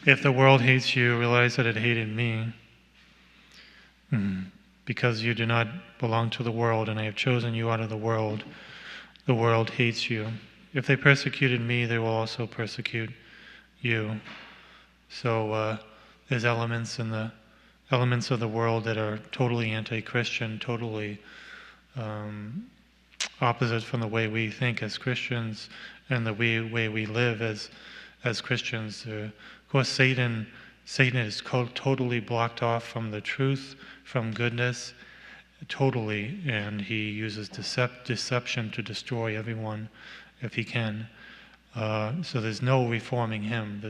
If the world hates you, realize that it hated me. Because you do not belong to the world, and I have chosen you out of the world hates you. If they persecuted me, they will also persecute you. So there's elements of the world that are totally anti-Christian, totally opposite from the way we think as Christians and the way we live as Christians. Of course, Satan is totally blocked off from the truth, from goodness, totally, and he uses deception to destroy everyone if he can. So there's no reforming him.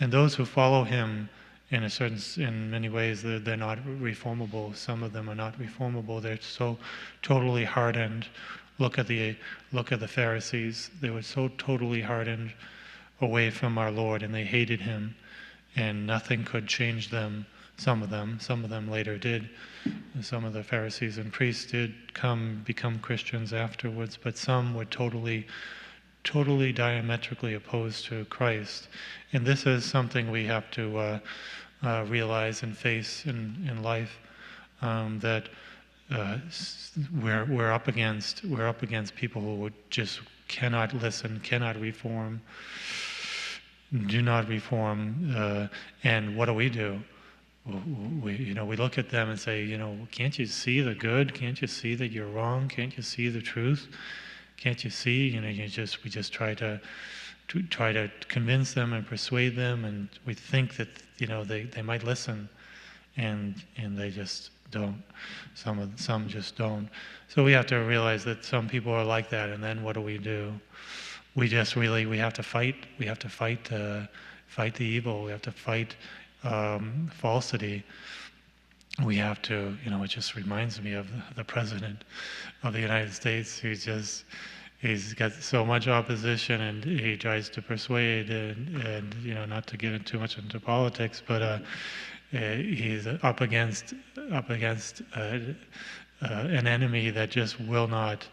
And those who follow him, in many ways, they're not reformable. Some of them are not reformable. They're so totally hardened. Look at the Pharisees. They were so totally hardened away from our Lord, and they hated him, and nothing could change them. Some of them later did. Some of the Pharisees and priests did become Christians afterwards, but some were totally diametrically opposed to Christ. And this is something we have to realize and face in life, that we're up against people who just cannot listen, cannot reform, do not reform, and what do? We look at them and say, can't you see the good? Can't you see that you're wrong? Can't you see the truth? Can't you see? We just try to convince them and persuade them, and we think that they might listen, and they just don't. Some just don't. So we have to realize that some people are like that, and then what do? We have to fight. We have to fight the evil. We have to fight falsity. We have to, it just reminds me of the President of the United States, he's got so much opposition, and he tries to persuade, and not to get too much into politics, but he's up against an enemy that just will not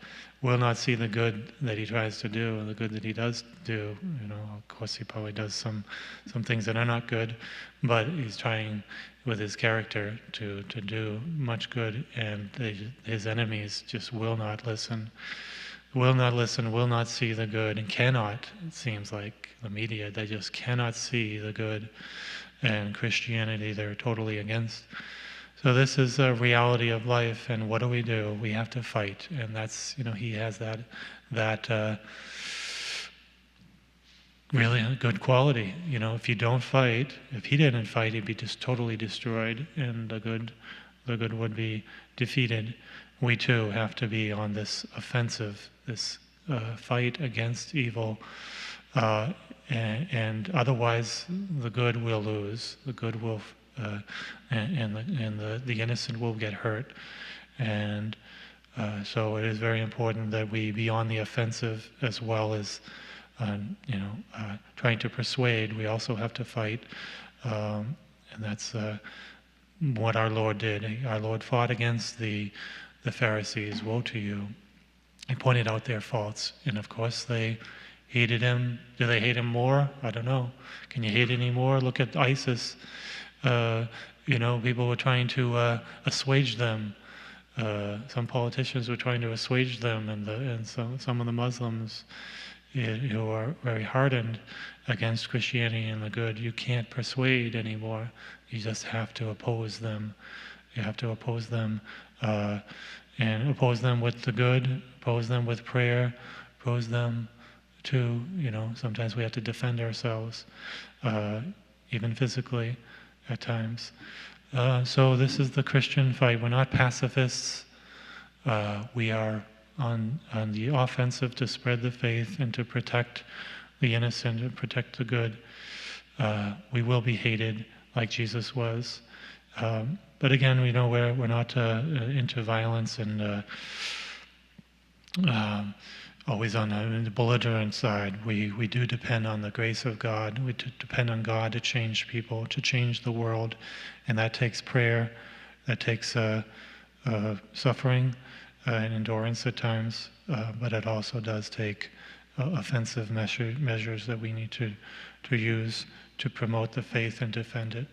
see the good that he tries to do, and the good that he does do. Of course, he probably does some things that are not good, but he's trying with his character to do much good, and his enemies just will not listen, will not see the good, and cannot. It seems like the media, they just cannot see the good, and Christianity they're totally against. So this is a reality of life, and what do? We have to fight, and that's, he has that really a good quality. If you don't fight, if he didn't fight, he'd be just totally destroyed, and the good would be defeated. We too have to be on this offensive, this fight against evil, and otherwise the good will lose. The good will, and the innocent will get hurt, and so it is very important that we be on the offensive as well as trying to persuade. We also have to fight, and that's what our Lord did. Our Lord fought against the Pharisees. Woe to you! He pointed out their faults, and of course they hated him. Do they hate him more? I don't know. Can you hate any more? Look at ISIS. People were trying to assuage them. Some politicians were trying to assuage them, and some of the Muslims who are very hardened against Christianity and the good. You can't persuade anymore. You just have to oppose them. You have to oppose them, and oppose them with the good, oppose them with prayer, oppose them to, sometimes we have to defend ourselves, even physically at times. So this is the Christian fight. We're not pacifists. We are on the offensive to spread the faith and to protect the innocent and protect the good. We will be hated like Jesus was. But again, we know we're not into violence and always on the belligerent side. We do depend on the grace of God. We depend on God to change people, to change the world, and that takes prayer, that takes suffering and endurance at times, but it also does take offensive measures that we need to use to promote the faith and defend it.